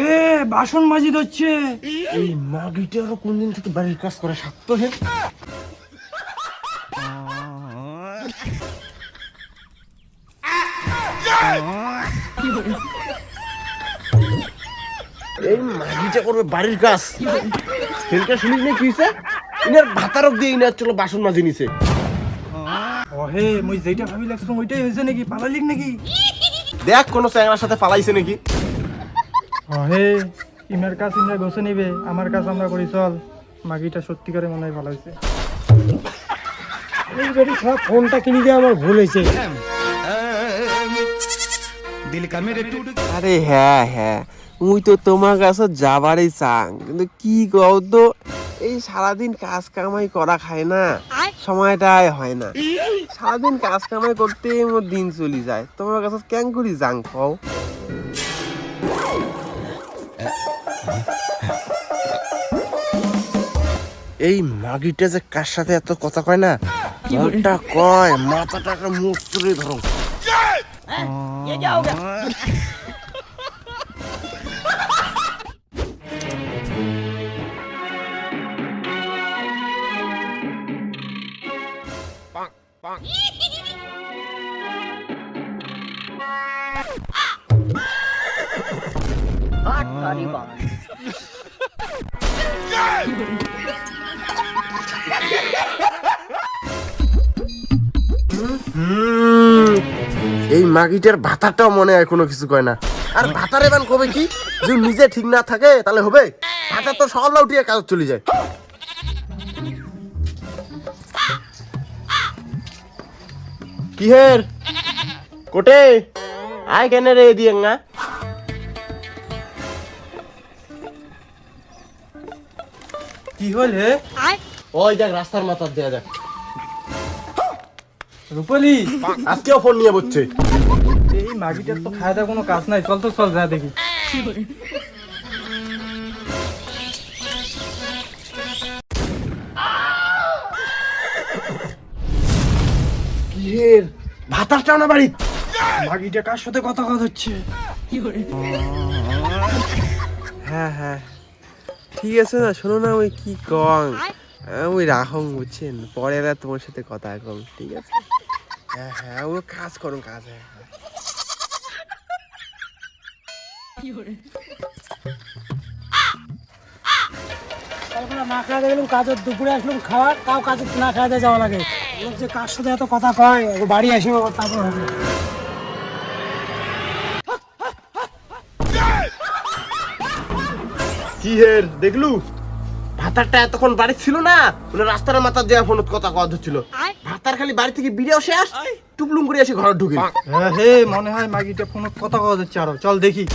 হে বাসন মাজি হচ্ছে। এই মাগিটারও কোন দিন থেকে বাড়ির কাজ করে সাত্য হে। এই মাগিটা করবে বাড়ির কাজ। সেলটা শুনিস না কি হইছে? ইনার ভাতারক দিয়ে ইনার চলো বাসন মাজি নিছে। হে মুই যেটা ভাবি লাগছিলাম ওইটাই হইছে নাকি? পালালিক নাকি? দেখ কোন চ্যাংড়ার সাথে পালাইছে নাকি? হে ইনার কাজ ইনার গোছে নিবে, আমার কাজ আমরা করি চল। মাগিটা সত্যি করে মনে হয় ভালো হয়েছে। এই বেটি সব ফোনটা কিনে দিয়ে আমার ভুল হয়েছে। আরে হ্যাঁ হ্যাঁ, মুই তো তোমার কাছে যাবারই চাং, কিন্তু কি কও তো, এই সারাদিন কাজ কামাই করা খায় না, সময়টাই হয় না। সারাদিন কাজ কামাই করতে মোর দিন চলে যায়, তোমার কাছে কেন করি যাং কও? এই মাগিটা যে কার সাথে এত কথা কয় না, মনটা কয় মাথাটাকে মুখ তুলে ধরো। এই মাগিটার ভাতারটাও মনে হয় কোনো কিছু কয় না। আর ভাতার এবার কবে কি যে নিজে ঠিক না থাকে তাহলে হবে? ভাতার তো সব উঠিয়ে কাজ চলে যায়। কি হের কোটে আয় কেন রে দিয়ে না? কি হল হে? ওই দেখ রাস্তার মাথার দেয়া দেখ রূপালি আজকেও ফোন নিয়ে বসছে। এই মাগিটার তো খায়দা কোনো কাজ নাই, চল তো চল যা দেখি। কিহের ভাতারটাও না বাড়ি? মাগিটা কার সাথে কথা কথা হচ্ছে? হ্যাঁ হ্যাঁ ঠিক আছে না, শোনো না, ওই কি কং ওই রাখং বুঝছেন, পরে এবার তোমার সাথে কথা কম, ঠিক আছে? হ্যাঁ হ্যাঁ ও কাজ করুন কাজ। হ্যাঁ না খাওয়া গেলাম কাজের, দুপুরে আসলাম খাওয়ার, তাও কাজে না খাওয়া যাওয়া লাগে। যে কার সাথে এত কথা কয়, বাড়ি আসি তারপর হবে। কি হের দেখলু ভাতারটা এতক্ষণ বাড়ি ছিল না, মানে রাস্তার মাথার দেয়া ফোনত কথা কথা হচ্ছিল। ভাতার খালি বাড়ি থেকে বিড়েও শেষ, টুপলুম করে এসে ঘরে ঢুকে। হ্যাঁ হে মনে হয় মাগিটা ফোনত কথা কথা হচ্ছে আরো, চল দেখি।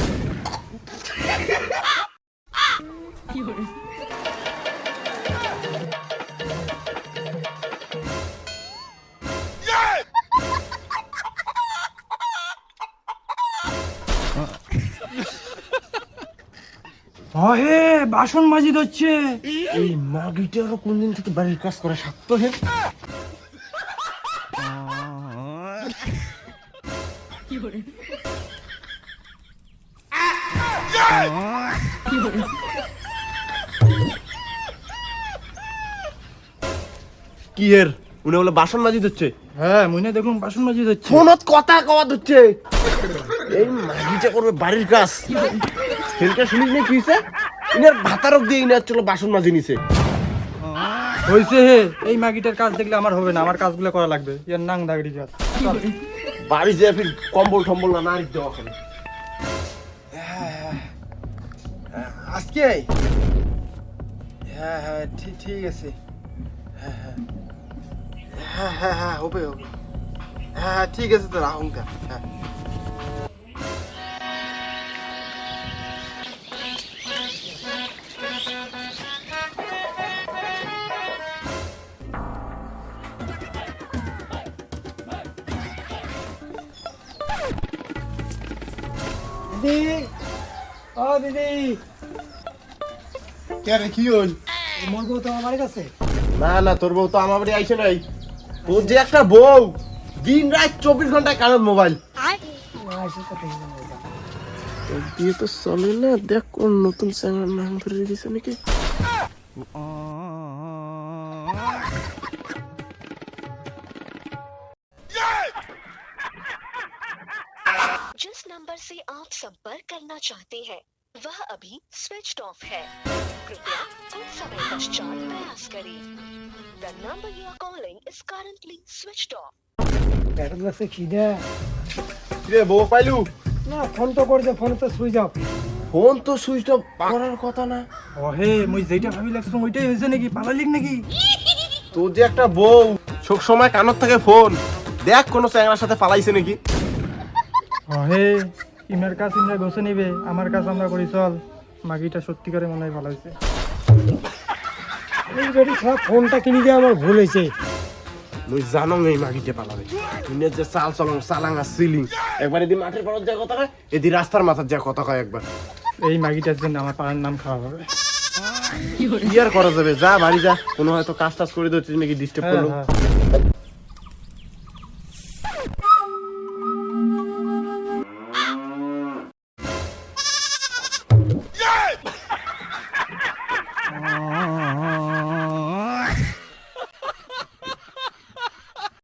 হে বাসন মাজি হচ্ছে। এই মাগিটারও কোন দিন থেকে বাড়ির কাজ করে সাত্য হে। কি হের উনি বলে বাসন মাজি হচ্ছে? হ্যাঁ মুইনে দেখুন বাসন মাজি হচ্ছে, ফোনত কথা কওয়া হচ্ছে। এই মাগিটা করবে বাড়ির কাজ। সেলটা শুনিস না কি হইছে? ইনার ভাতারক দিয়ে ইনার চলো বাসন মাজি নিছে। হইছে হে, এই মাগিটার কাজ দেখলে আমার হবে না, আমার কাজগুলো করা লাগবে। ইয়ার নাং দাগড়ি কাজ। বাড়ি যেয়ে ফির কম্বল টম্বল না নাড়ি দেওয়া হবে। আজকে হ্যাঁ হ্যাঁ ঠিক আছে। হ্যাঁ হ্যাঁ হ্যাঁ হ্যাঁ হ্যাঁ হবে হবে। হ্যাঁ হ্যাঁ ঠিক আছে তো রাহুঙ্কা। হ্যাঁ দিদি, ও দিদি, কে রে কি হল? মোর বউ তো আমার বাড়ির কাছে। না না তোর বউ তো আমার বাড়ি আইছে নাই। তোর যে একটা বউ, দিন রাত 24 ঘন্টায় কারণ মোবাইল। দিয়ে তো চলে না, দেখ কোন নতুন চ্যানেল নাম ধরে দিছে নাকি। जिस नंबर से आप संपर्क करना चाहते हैं वह अभी स्विच ऑफ है। कृपया कुछ समय पश्चात प्रयास करें। The number you are calling is currently switched off. Batter লাগছে খিদে। রে বউ পাইলু? না ফোন তো করছে, ফোন তো সুইচ অফ। ফোন তো সুইচ অফ করার কথা না। ওহে মুই যেটা ভাবি লাগছিলাম ওইটাই হয়েছে নাকি? পালালিক নাকি? তোর যে একটা বউ, সব সময় কানত থাকে ফোন, দেখ কোনো চ্যাংড়ার সাথে পালাইছে নাকি। ওহে ইমের কাজ ইমরা গোছে নিবে, আমার কাজ আমরা করি চল। মাগিটা সত্যিকারে মনে হয় ভালো হয়েছে। এই বেটি সব ফোনটা কিনে দিয়ে আমার ভুল হয়েছে। মুই জানো এই মাগিতে পালাবে। দুনিয়ার যে চাল চলং চালাঙ্গা সিলিং, একবার এদি মাঠের পাড়ার যা কথা কয়, এদি রাস্তার মাথার যা কথা কয় একবার। এই মাগিটার জন্য আমার পাড়ার নাম খারাপ হবে। কি আর করা যাবে, যা বাড়ি যা, কোনো হয়তো কাজ টাজ করে দিচ্ছিস নাকি ডিস্টার্ব করলো।